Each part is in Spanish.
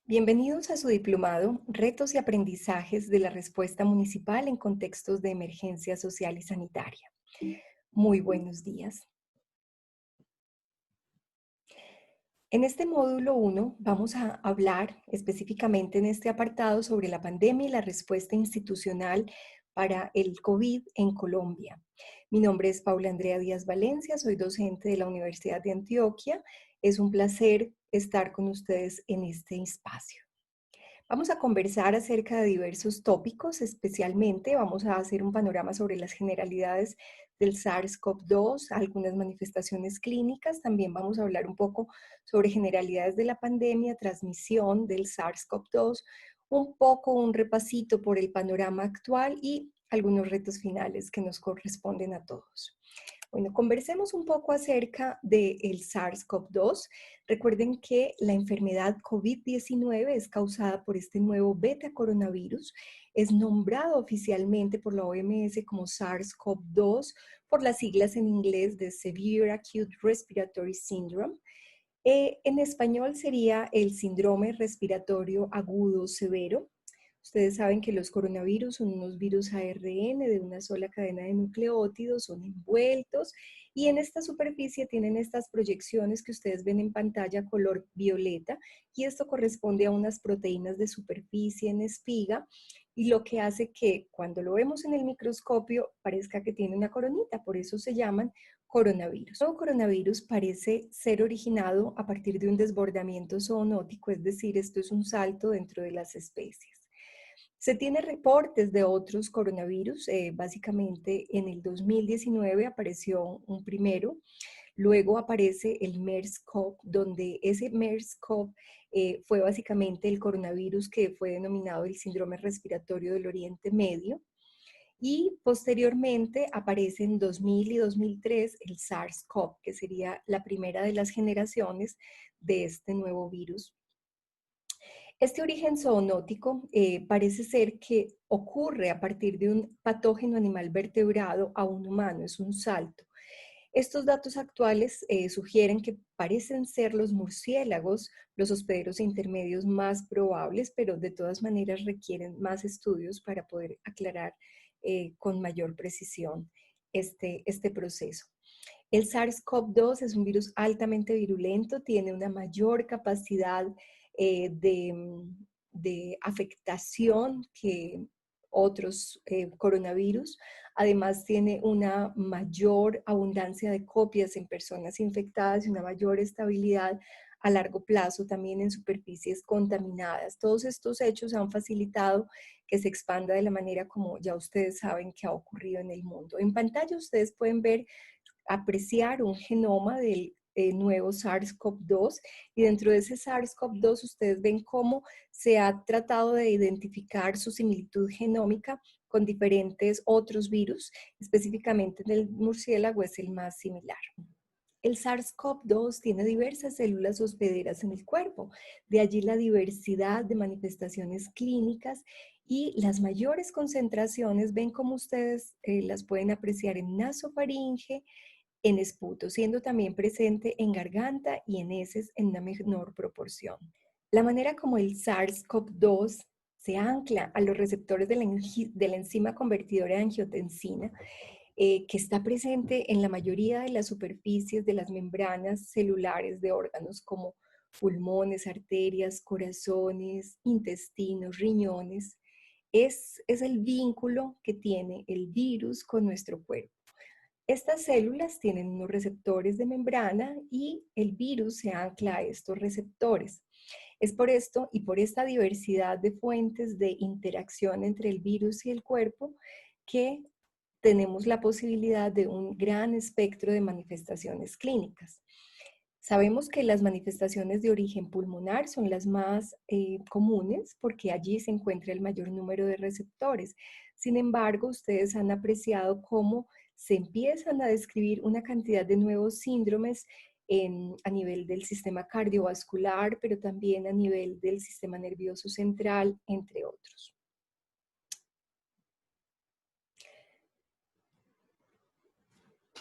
Bienvenidos a su diplomado Retos y aprendizajes de la respuesta municipal en contextos de emergencia social y sanitaria. Muy buenos días. En este módulo 1 vamos a hablar específicamente en este apartado sobre la pandemia y la respuesta institucional para el COVID en Colombia. Mi nombre es Paula Andrea Díaz Valencia, soy docente de la Universidad de Antioquia. Es un placer estar con ustedes en este espacio. Vamos a conversar acerca de diversos tópicos, especialmente vamos a hacer un panorama sobre las generalidades del SARS-CoV-2, algunas manifestaciones clínicas, también vamos a hablar un poco sobre generalidades de la pandemia, transmisión del SARS-CoV-2, un poco un repasito por el panorama actual y algunos retos finales que nos corresponden a todos. Bueno, conversemos un poco acerca del SARS-CoV-2. Recuerden que la enfermedad COVID-19 es causada por este nuevo beta coronavirus. Es nombrado oficialmente por la OMS como SARS-CoV-2 por las siglas en inglés de Severe Acute Respiratory Syndrome. En español sería el síndrome respiratorio agudo severo. Ustedes saben que los coronavirus son unos virus ARN de una sola cadena de nucleótidos, son envueltos y en esta superficie tienen estas proyecciones que ustedes ven en pantalla color violeta y esto corresponde a unas proteínas de superficie en espiga y lo que hace que cuando lo vemos en el microscopio parezca que tiene una coronita, por eso se llaman coronavirus. El nuevo coronavirus parece ser originado a partir de un desbordamiento zoonótico, es decir, esto es un salto dentro de las especies. Se tienen reportes de otros coronavirus, básicamente en el 2019 apareció un primero, luego aparece el MERS-CoV, donde ese MERS-CoV fue básicamente el coronavirus que fue denominado el síndrome respiratorio del Oriente Medio, y posteriormente aparece en 2000 y 2003 el SARS-CoV, que sería la primera de las generaciones de este nuevo virus. Este origen zoonótico parece ser que ocurre a partir de un patógeno animal vertebrado a un humano, es un salto. Estos datos actuales sugieren que parecen ser los murciélagos los hospederos intermedios más probables, pero de todas maneras requieren más estudios para poder aclarar con mayor precisión este proceso. El SARS-CoV-2 es un virus altamente virulento, tiene una mayor capacidad de afectación que otros coronavirus. Además, tiene una mayor abundancia de copias en personas infectadas y una mayor estabilidad a largo plazo también en superficies contaminadas. Todos estos hechos han facilitado que se expanda de la manera como ya ustedes saben que ha ocurrido en el mundo. En pantalla ustedes pueden ver apreciar un genoma del nuevo SARS-CoV-2 y dentro de ese SARS-CoV-2 ustedes ven cómo se ha tratado de identificar su similitud genómica con diferentes otros virus, específicamente en el murciélago es el más similar. El SARS-CoV-2 tiene diversas células hospederas en el cuerpo, de allí la diversidad de manifestaciones clínicas y las mayores concentraciones, ven como ustedes las pueden apreciar en nasofaringe, en esputo, siendo también presente en garganta y en heces en una menor proporción. La manera como el SARS-CoV-2 se ancla a los receptores de la enzima convertidora de angiotensina, que está presente en la mayoría de las superficies de las membranas celulares de órganos como pulmones, arterias, corazones, intestinos, riñones, es el vínculo que tiene el virus con nuestro cuerpo. Estas células tienen unos receptores de membrana y el virus se ancla a estos receptores. Es por esto y por esta diversidad de fuentes de interacción entre el virus y el cuerpo que tenemos la posibilidad de un gran espectro de manifestaciones clínicas. Sabemos que las manifestaciones de origen pulmonar son las más comunes porque allí se encuentra el mayor número de receptores. Sin embargo, ustedes han apreciado cómo se empiezan a describir una cantidad de nuevos síndromes a nivel del sistema cardiovascular, pero también a nivel del sistema nervioso central, entre otros.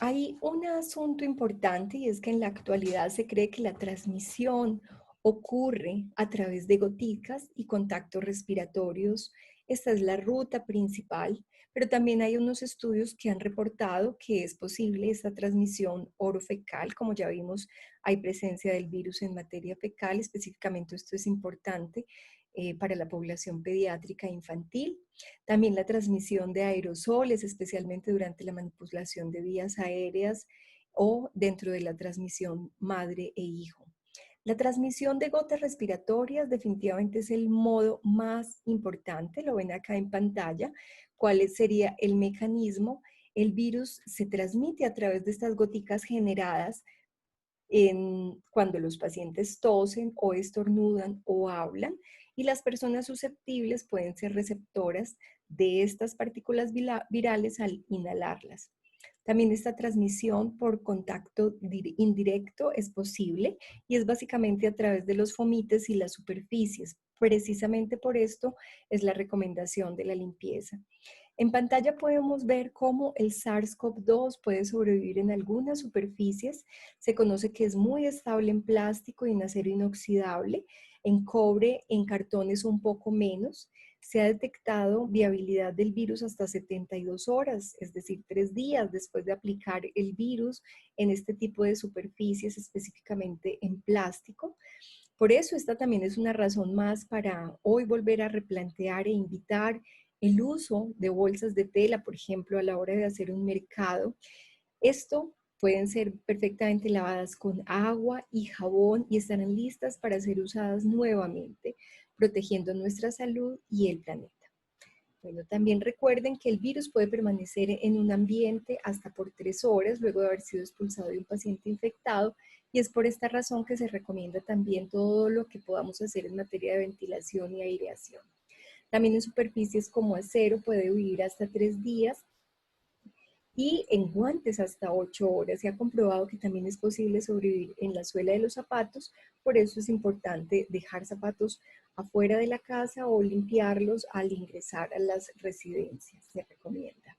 Hay un asunto importante y es que en la actualidad se cree que la transmisión ocurre a través de goticas y contactos respiratorios. Esta es la ruta principal, pero también hay unos estudios que han reportado que es posible esta transmisión orofecal. Como ya vimos, hay presencia del virus en materia fecal, específicamente esto es importante para la población pediátrica e infantil. También la transmisión de aerosoles, especialmente durante la manipulación de vías aéreas o dentro de la transmisión madre e hijo. La transmisión de gotas respiratorias definitivamente es el modo más importante, lo ven acá en pantalla. ¿Cuál sería el mecanismo? El virus se transmite a través de estas goticas generadas cuando los pacientes tosen o estornudan o hablan, y las personas susceptibles pueden ser receptoras de estas partículas virales al inhalarlas. También esta transmisión por contacto indirecto es posible y es básicamente a través de los fomites y las superficies. Precisamente por esto es la recomendación de la limpieza. En pantalla podemos ver cómo el SARS-CoV-2 puede sobrevivir en algunas superficies. Se conoce que es muy estable en plástico y en acero inoxidable, en cobre, en cartones un poco menos. Se ha detectado viabilidad del virus hasta 72 horas, es decir, 3 días después de aplicar el virus en este tipo de superficies, específicamente en plástico. Por eso esta también es una razón más para hoy volver a replantear e invitar el uso de bolsas de tela, por ejemplo, a la hora de hacer un mercado. Esto pueden ser perfectamente lavadas con agua y jabón y estarán listas para ser usadas nuevamente, protegiendo nuestra salud y el planeta. Bueno, también recuerden que el virus puede permanecer en un ambiente hasta por 3 horas luego de haber sido expulsado de un paciente infectado, y es por esta razón que se recomienda también todo lo que podamos hacer en materia de ventilación y aireación. También en superficies como acero puede vivir hasta 3 días y en guantes hasta 8 horas. Se ha comprobado que también es posible sobrevivir en la suela de los zapatos, por eso es importante dejar zapatos afuera de la casa o limpiarlos al ingresar a las residencias. Se recomienda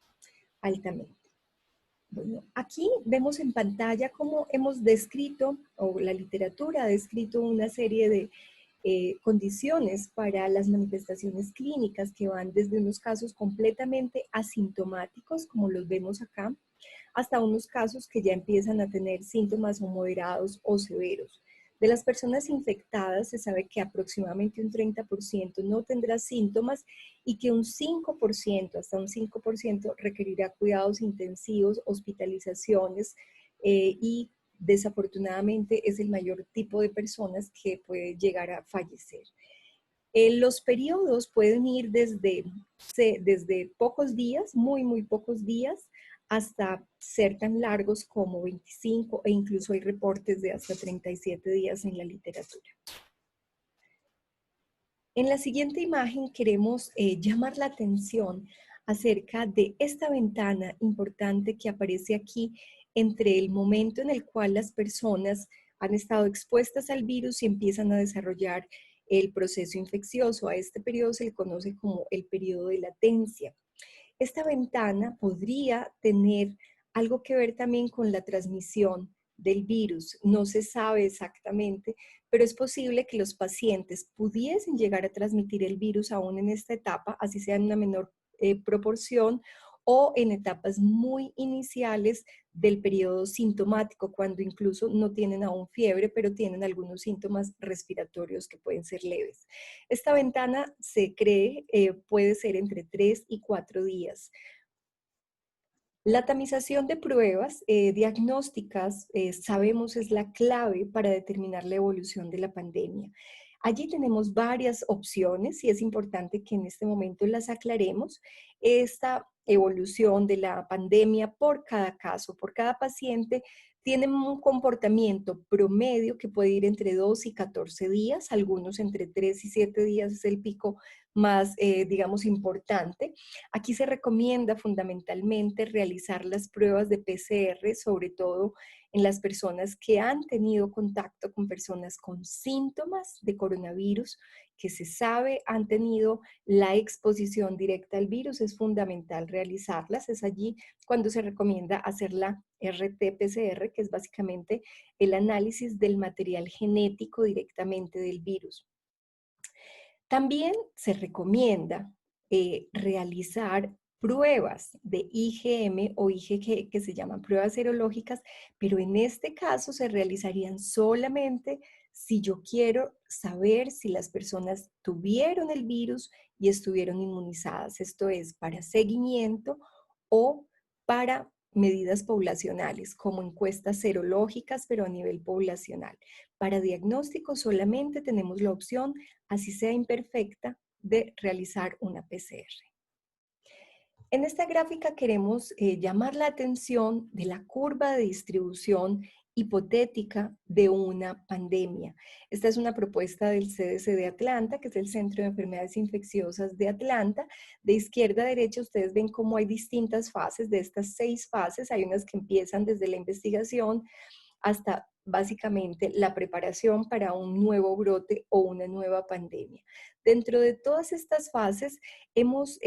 altamente. Bueno, aquí vemos en pantalla cómo hemos descrito, o la literatura ha descrito una serie de condiciones para las manifestaciones clínicas que van desde unos casos completamente asintomáticos, como los vemos acá, hasta unos casos que ya empiezan a tener síntomas o moderados o severos. De las personas infectadas se sabe que aproximadamente un 30% no tendrá síntomas y que un 5%, hasta un 5% requerirá cuidados intensivos, hospitalizaciones y desafortunadamente es el mayor tipo de personas que puede llegar a fallecer. Los periodos pueden ir desde pocos días, muy pocos días, hasta ser tan largos como 25 e incluso hay reportes de hasta 37 días en la literatura. En la siguiente imagen queremos llamar la atención acerca de esta ventana importante que aparece aquí entre el momento en el cual las personas han estado expuestas al virus y empiezan a desarrollar el proceso infeccioso. A este periodo se le conoce como el periodo de latencia. Esta ventana podría tener algo que ver también con la transmisión del virus. No se sabe exactamente, pero es posible que los pacientes pudiesen llegar a transmitir el virus aún en esta etapa, así sea en una menor proporción o en etapas muy iniciales del periodo sintomático, cuando incluso no tienen aún fiebre, pero tienen algunos síntomas respiratorios que pueden ser leves. Esta ventana se cree puede ser entre 3 y 4 días. La tamización de pruebas diagnósticas, sabemos, es la clave para determinar la evolución de la pandemia. Allí tenemos varias opciones y es importante que en este momento las aclaremos. Esta evolución de la pandemia por cada caso, por cada paciente, tiene un comportamiento promedio que puede ir entre 2 y 14 días, algunos entre 3 y 7 días es el pico más, digamos, importante. Aquí se recomienda fundamentalmente realizar las pruebas de PCR, sobre todo en las personas que han tenido contacto con personas con síntomas de coronavirus, que se sabe han tenido la exposición directa al virus. Es fundamental realizarlas. Es allí cuando se recomienda hacer la RT-PCR, que es básicamente el análisis del material genético directamente del virus. También se recomienda realizar pruebas de IgM o IgG, que se llaman pruebas serológicas, pero en este caso se realizarían solamente si yo quiero saber si las personas tuvieron el virus y estuvieron inmunizadas. Esto es para seguimiento o para medidas poblacionales, como encuestas serológicas, pero a nivel poblacional. Para diagnóstico solamente tenemos la opción, así sea imperfecta, de realizar una PCR. En esta gráfica queremos llamar la atención de la curva de distribución hipotética de una pandemia. Esta es una propuesta del CDC de Atlanta, que es el Centro de Enfermedades Infecciosas de Atlanta. De izquierda a derecha ustedes ven cómo hay distintas fases. De estas 6 fases, hay unas que empiezan desde la investigación hasta básicamente la preparación para un nuevo brote o una nueva pandemia. Dentro de todas estas fases hemos,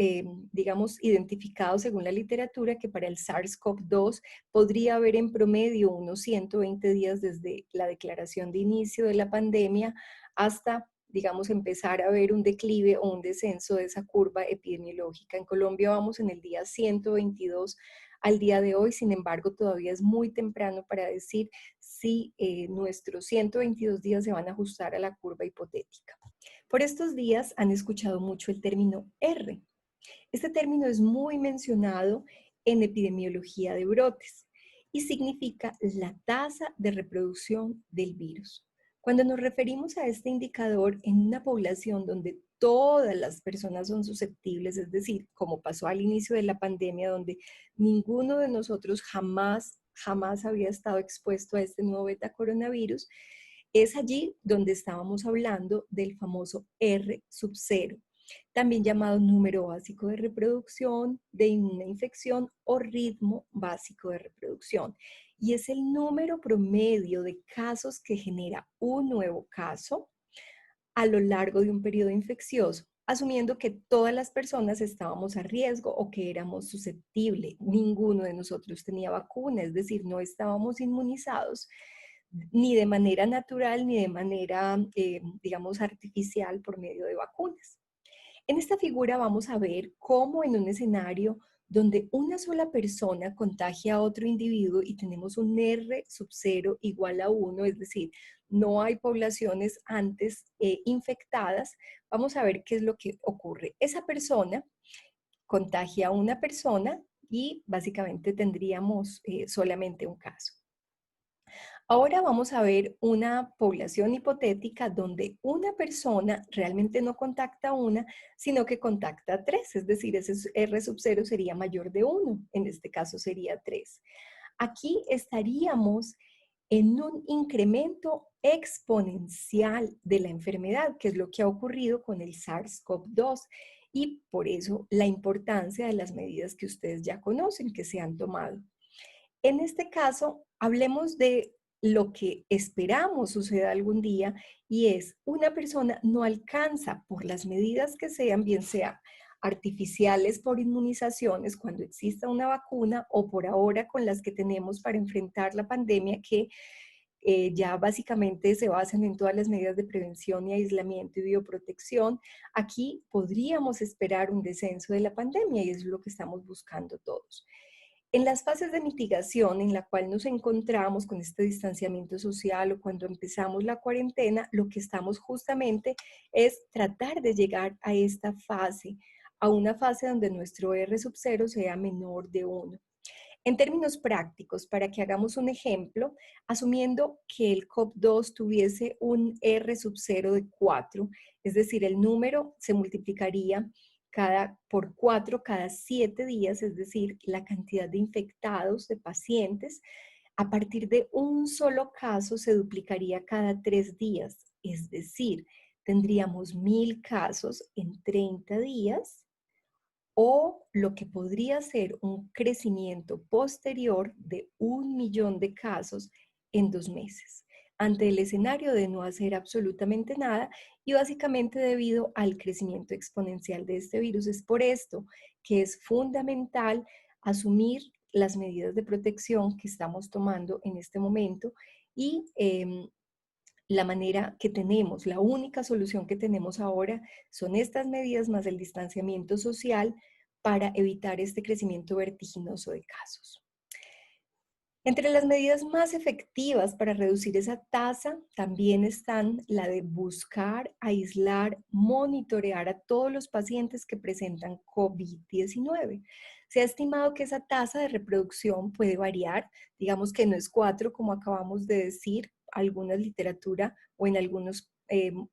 digamos, identificado según la literatura que para el SARS-CoV-2 podría haber en promedio unos 120 días desde la declaración de inicio de la pandemia hasta, digamos, empezar a ver un declive o un descenso de esa curva epidemiológica. En Colombia vamos en el día 122 al día de hoy. Sin embargo, todavía es muy temprano para decir si nuestros 122 días se van a ajustar a la curva hipotética. Por estos días han escuchado mucho el término R. Este término es muy mencionado en epidemiología de brotes y significa la tasa de reproducción del virus. Cuando nos referimos a este indicador en una población donde todas las personas son susceptibles, es decir, como pasó al inicio de la pandemia, donde ninguno de nosotros jamás había estado expuesto a este nuevo beta coronavirus, es allí donde estábamos hablando del famoso R sub 0, también llamado número básico de reproducción de una infección o ritmo básico de reproducción. Y es el número promedio de casos que genera un nuevo caso a lo largo de un periodo infeccioso, asumiendo que todas las personas estábamos a riesgo o que éramos susceptibles. Ninguno de nosotros tenía vacuna, es decir, no estábamos inmunizados ni de manera natural ni de manera, digamos, artificial por medio de vacunas. En esta figura vamos a ver cómo en un escenario donde una sola persona contagia a otro individuo y tenemos un R sub 0 igual a 1, es decir, no hay poblaciones antes infectadas, vamos a ver qué es lo que ocurre. Esa persona contagia a una persona y básicamente tendríamos solamente un caso. Ahora vamos a ver una población hipotética donde una persona realmente no contacta a una, sino que contacta a 3, es decir, ese R sub 0 sería mayor de 1, en este caso sería 3. Aquí estaríamos en un incremento exponencial de la enfermedad, que es lo que ha ocurrido con el SARS-CoV-2, y por eso la importancia de las medidas que ustedes ya conocen, que se han tomado. En este caso, hablemos de lo que esperamos suceda algún día, y es una persona no alcanza por las medidas que sean, bien sea artificiales por inmunizaciones cuando exista una vacuna o por ahora con las que tenemos para enfrentar la pandemia, que ya básicamente se basan en todas las medidas de prevención y aislamiento y bioprotección. Aquí podríamos esperar un descenso de la pandemia y es lo que estamos buscando todos. En las fases de mitigación en la cual nos encontramos con este distanciamiento social o cuando empezamos la cuarentena, lo que estamos justamente es tratar de llegar a esta fase, a una fase donde nuestro R sub 0 sea menor de 1. En términos prácticos, para que hagamos un ejemplo, asumiendo que el COP2 tuviese un R sub 0 de 4, es decir, el número se multiplicaría por 4 cada 7 días, es decir, la cantidad de infectados, de pacientes, a partir de un solo caso se duplicaría cada 3 días, es decir, tendríamos 1.000 casos en 30 días o lo que podría ser un crecimiento posterior de 1 millón de casos en 2 meses, ante el escenario de no hacer absolutamente nada y básicamente debido al crecimiento exponencial de este virus. Es por esto que es fundamental asumir las medidas de protección que estamos tomando en este momento y la manera que tenemos, la única solución que tenemos ahora son estas medidas más el distanciamiento social para evitar este crecimiento vertiginoso de casos. Entre las medidas más efectivas para reducir esa tasa también están la de buscar, aislar, monitorear a todos los pacientes que presentan COVID-19. Se ha estimado que esa tasa de reproducción puede variar, digamos que no es 4 como acabamos de decir, alguna literatura o en algunos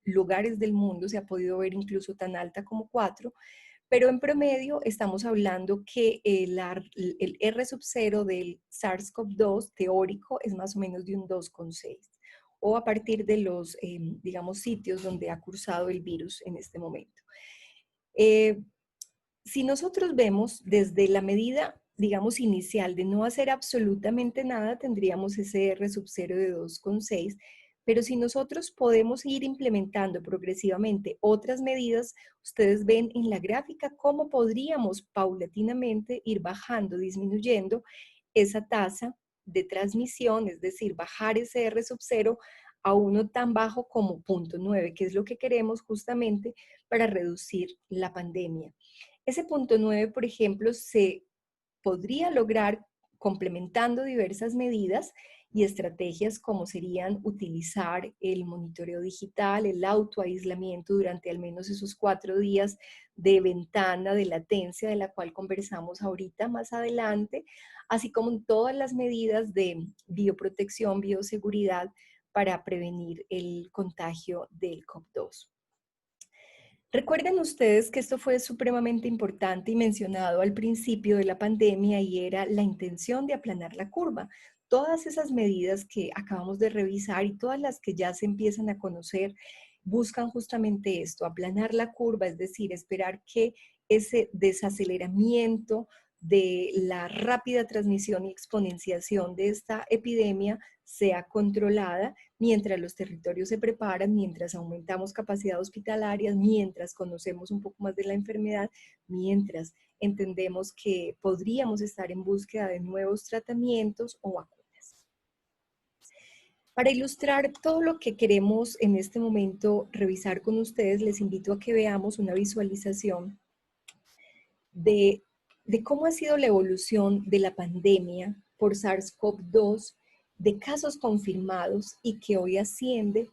lugares del mundo se ha podido ver incluso tan alta como 4, pero en promedio estamos hablando que el R sub 0 del SARS-CoV-2 teórico es más o menos de un 2,6 o a partir de los, digamos, sitios donde ha cursado el virus en este momento. Eh, si nosotros vemos desde la medida, digamos, inicial de no hacer absolutamente nada, tendríamos ese R sub 0 de 2,6, pero si nosotros podemos ir implementando progresivamente otras medidas, ustedes ven en la gráfica cómo podríamos paulatinamente ir bajando, disminuyendo esa tasa de transmisión, es decir, bajar ese R sub 0 a uno tan bajo como 0,9, que es lo que queremos justamente para reducir la pandemia. Ese 0,9, por ejemplo, se podría lograr complementando diversas medidas y estrategias como serían utilizar el monitoreo digital, el autoaislamiento durante al menos esos 4 días de ventana de latencia de la cual conversamos ahorita más adelante, así como todas las medidas de bioprotección, bioseguridad para prevenir el contagio del COVID-2. Recuerden ustedes que esto fue supremamente importante y mencionado al principio de la pandemia y era la intención de aplanar la curva. Todas esas medidas que acabamos de revisar y todas las que ya se empiezan a conocer buscan justamente esto, aplanar la curva, es decir, esperar que ese desaceleramiento de la rápida transmisión y exponenciación de esta epidemia sea controlada mientras los territorios se preparan, mientras aumentamos capacidad hospitalaria, mientras conocemos un poco más de la enfermedad, mientras entendemos que podríamos estar en búsqueda de nuevos tratamientos o vacunas. Para ilustrar todo lo que queremos en este momento revisar con ustedes, les invito a que veamos una visualización de, de cómo ha sido la evolución de la pandemia por SARS-CoV-2, de casos confirmados y que hoy asciende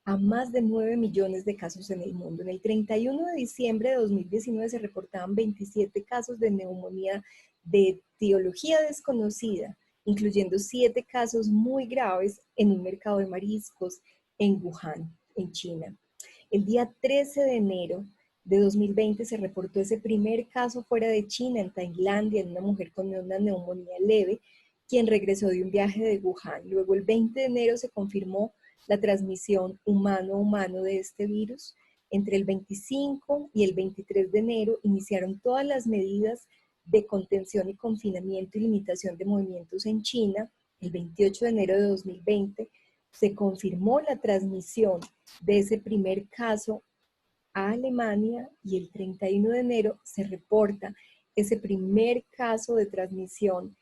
a más de 9 millones de casos en el mundo. En el 31 de diciembre de 2019 se reportaban 27 casos de neumonía de etiología desconocida, incluyendo 7 casos muy graves en un mercado de mariscos en Wuhan, en China. El día 13 de enero de 2020 se reportó ese primer caso fuera de China, en Tailandia, en una mujer con una neumonía leve, quien regresó de un viaje de Wuhan. Luego el 20 de enero se confirmó la transmisión humano a humano de este virus. Entre el 25 y el 23 de enero iniciaron todas las medidas de contención y confinamiento y limitación de movimientos en China. El 28 de enero de 2020 se confirmó la transmisión de ese primer caso a Alemania y el 31 de enero se reporta ese primer caso de transmisión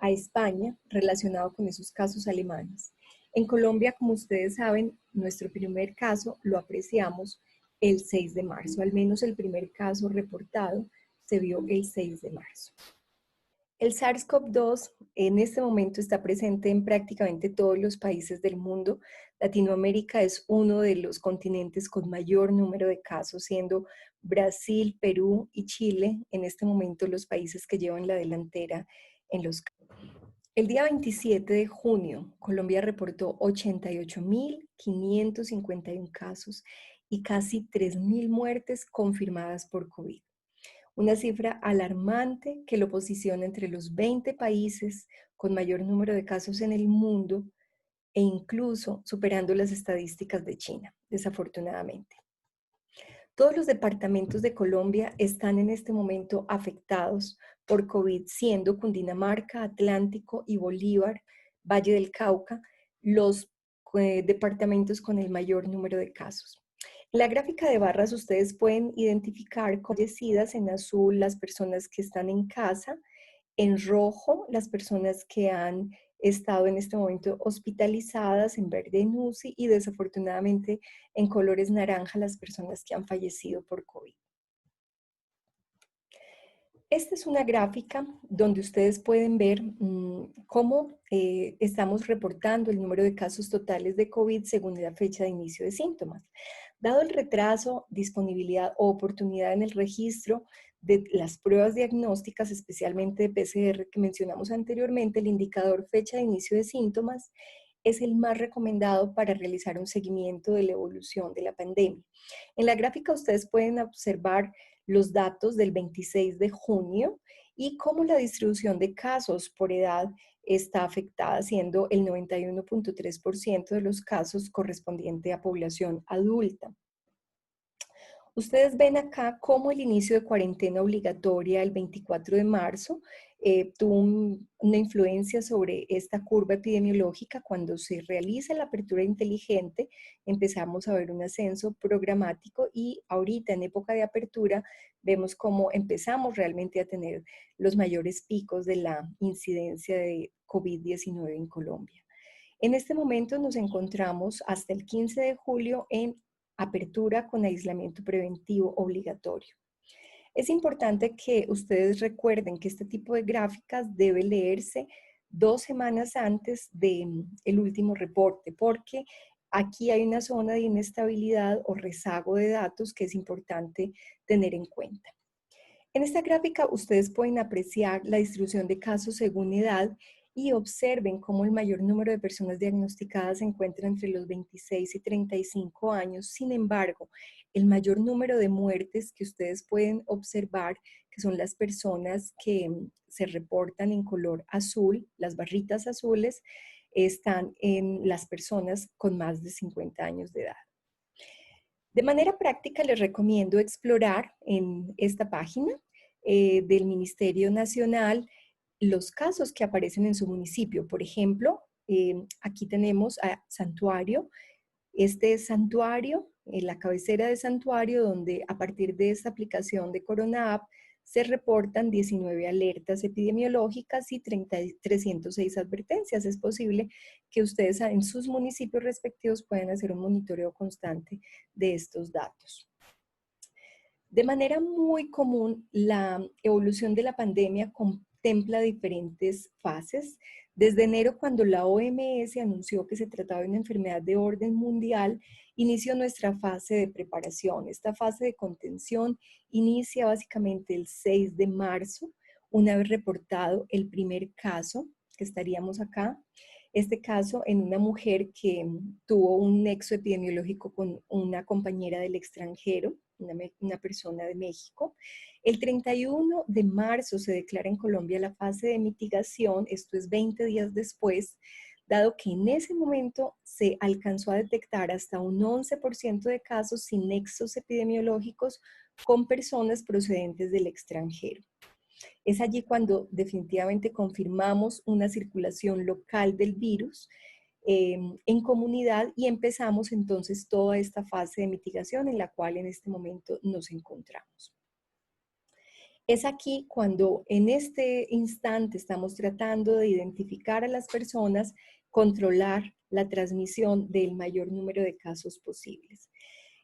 a España relacionado con esos casos alemanes. En Colombia, como ustedes saben, nuestro primer caso lo apreciamos el 6 de marzo, al menos el primer caso reportado se vio el 6 de marzo. El SARS-CoV-2 en este momento está presente en prácticamente todos los países del mundo. Latinoamérica es uno de los continentes con mayor número de casos, siendo Brasil, Perú y Chile en este momento los países que llevan la delantera en los casos. El día 27 de junio, Colombia reportó 88.551 casos y casi 3.000 muertes confirmadas por COVID. Una cifra alarmante que lo posiciona entre los 20 países con mayor número de casos en el mundo e incluso superando las estadísticas de China, desafortunadamente. Todos los departamentos de Colombia están en este momento afectados por COVID, siendo Cundinamarca, Atlántico y Bolívar, Valle del Cauca, los departamentos con el mayor número de casos. En la gráfica de barras ustedes pueden identificar como fallecidas en azul las personas que están en casa, en rojo las personas que han estado en este momento hospitalizadas, en verde en UCI y desafortunadamente en colores naranja las personas que han fallecido por COVID. Esta es una gráfica donde ustedes pueden ver cómo estamos reportando el número de casos totales de COVID según la fecha de inicio de síntomas. Dado el retraso, disponibilidad o oportunidad en el registro de las pruebas diagnósticas, especialmente de PCR que mencionamos anteriormente, el indicador fecha de inicio de síntomas es el más recomendado para realizar un seguimiento de la evolución de la pandemia. En la gráfica ustedes pueden observar los datos del 26 de junio y cómo la distribución de casos por edad está afectada, siendo el 91.3% de los casos correspondiente a población adulta. Ustedes ven acá cómo el inicio de cuarentena obligatoria el 24 de marzo tuvo una influencia sobre esta curva epidemiológica. Cuando se realiza la apertura inteligente, empezamos a ver un ascenso programático y ahorita en época de apertura vemos cómo empezamos realmente a tener los mayores picos de la incidencia de COVID-19 en Colombia. En este momento nos encontramos hasta el 15 de julio en apertura con aislamiento preventivo obligatorio. Es importante que ustedes recuerden que este tipo de gráficas debe leerse 2 semanas antes del último reporte, porque aquí hay una zona de inestabilidad o rezago de datos que es importante tener en cuenta. En esta gráfica ustedes pueden apreciar la distribución de casos según edad y observen cómo el mayor número de personas diagnosticadas se encuentra entre los 26 y 35 años. Sin embargo, el mayor número de muertes que ustedes pueden observar, que son las personas que se reportan en color azul, las barritas azules, están en las personas con más de 50 años de edad. De manera práctica les recomiendo explorar en esta página del Ministerio Nacional los casos que aparecen en su municipio. Por ejemplo, aquí tenemos a Santuario. Este es Santuario, la cabecera de Santuario, donde a partir de esta aplicación de Corona App se reportan 19 alertas epidemiológicas y 306 advertencias. Es posible que ustedes en sus municipios respectivos puedan hacer un monitoreo constante de estos datos. De manera muy común, la evolución de la pandemia contempla diferentes fases. Desde enero, cuando la OMS anunció que se trataba de una enfermedad de orden mundial, inició nuestra fase de preparación. Esta fase de contención inicia básicamente el 6 de marzo, una vez reportado el primer caso, que estaríamos acá. Este caso en una mujer que tuvo un nexo epidemiológico con una compañera del extranjero, una persona de México. El 31 de marzo se declara en Colombia la fase de mitigación, esto es 20 días después, dado que en ese momento se alcanzó a detectar hasta un 11% de casos sin nexos epidemiológicos con personas procedentes del extranjero. Es allí cuando definitivamente confirmamos una circulación local del virus en comunidad y empezamos entonces toda esta fase de mitigación en la cual en este momento nos encontramos. Es aquí cuando en este instante estamos tratando de identificar a las personas, controlar la transmisión del mayor número de casos posibles.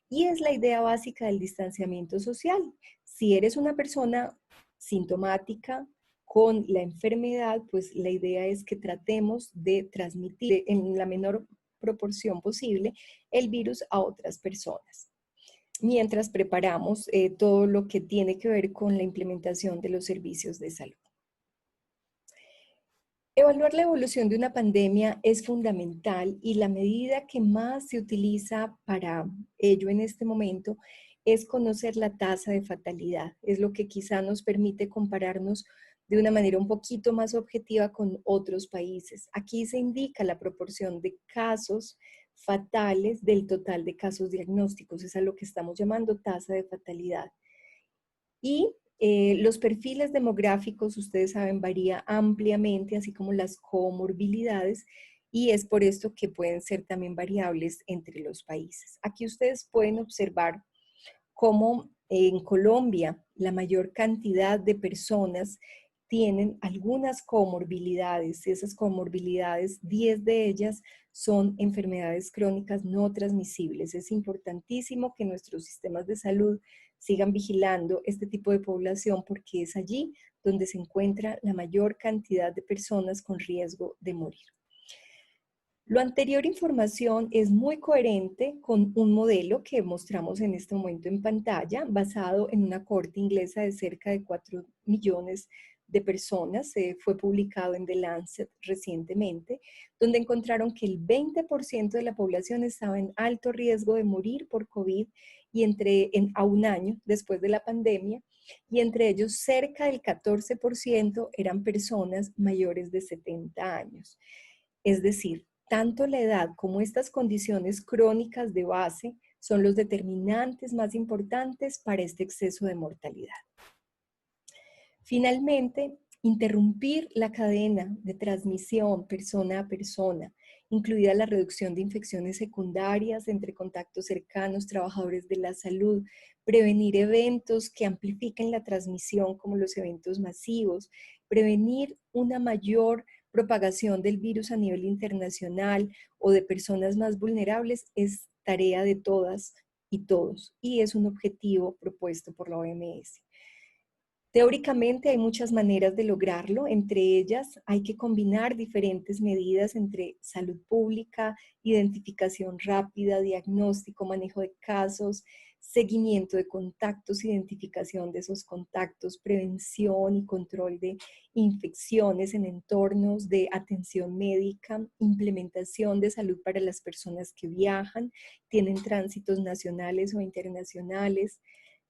Y es la idea básica del distanciamiento social. Si eres una persona sintomática con la enfermedad, pues la idea es que tratemos de transmitir en la menor proporción posible el virus a otras personas, mientras preparamos todo lo que tiene que ver con la implementación de los servicios de salud. Evaluar la evolución de una pandemia es fundamental y la medida que más se utiliza para ello en este momento es conocer la tasa de fatalidad. Es lo que quizá nos permite compararnos de una manera un poquito más objetiva con otros países. Aquí se indica la proporción de casos fatales del total de casos diagnósticos, es a lo que estamos llamando tasa de fatalidad. Y los perfiles demográficos, ustedes saben, varía ampliamente, así como las comorbilidades, y es por esto que pueden ser también variables entre los países. Aquí ustedes pueden observar cómo en Colombia la mayor cantidad de personas tienen algunas comorbilidades. Esas comorbilidades, 10 de ellas son enfermedades crónicas no transmisibles. Es importantísimo que nuestros sistemas de salud sigan vigilando este tipo de población porque es allí donde se encuentra la mayor cantidad de personas con riesgo de morir. Lo anterior información es muy coherente con un modelo que mostramos en este momento en pantalla, basado en una cohorte inglesa de cerca de 4 millones de personas. Fue publicado en The Lancet recientemente, donde encontraron que el 20% de la población estaba en alto riesgo de morir por COVID a un año después de la pandemia, y entre ellos cerca del 14% eran personas mayores de 70 años. Es decir, tanto la edad como estas condiciones crónicas de base son los determinantes más importantes para este exceso de mortalidad. Finalmente, interrumpir la cadena de transmisión persona a persona, incluida la reducción de infecciones secundarias entre contactos cercanos, trabajadores de la salud, prevenir eventos que amplifiquen la transmisión como los eventos masivos, prevenir una mayor propagación del virus a nivel internacional o de personas más vulnerables es tarea de todas y todos, y es un objetivo propuesto por la OMS. Teóricamente hay muchas maneras de lograrlo, entre ellas hay que combinar diferentes medidas entre salud pública, identificación rápida, diagnóstico, manejo de casos, seguimiento de contactos, identificación de esos contactos, prevención y control de infecciones en entornos de atención médica, implementación de salud para las personas que viajan, tienen tránsitos nacionales o internacionales,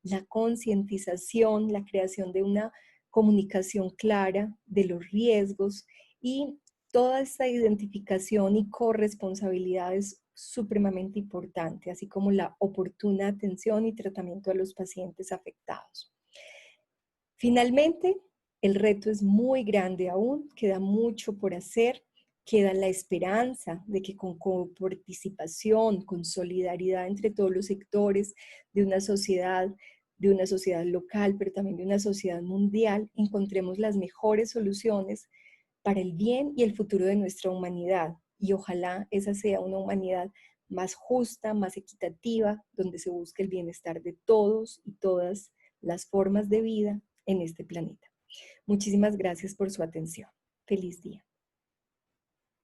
la concientización, la creación de una comunicación clara de los riesgos y toda esta identificación y corresponsabilidad es supremamente importante, así como la oportuna atención y tratamiento a los pacientes afectados. Finalmente, el reto es muy grande aún, queda mucho por hacer, queda la esperanza de que con participación, con solidaridad entre todos los sectores de una sociedad local, pero también de una sociedad mundial, encontremos las mejores soluciones para el bien y el futuro de nuestra humanidad. Y ojalá esa sea una humanidad más justa, más equitativa, donde se busque el bienestar de todos y todas las formas de vida en este planeta. Muchísimas gracias por su atención. Feliz día.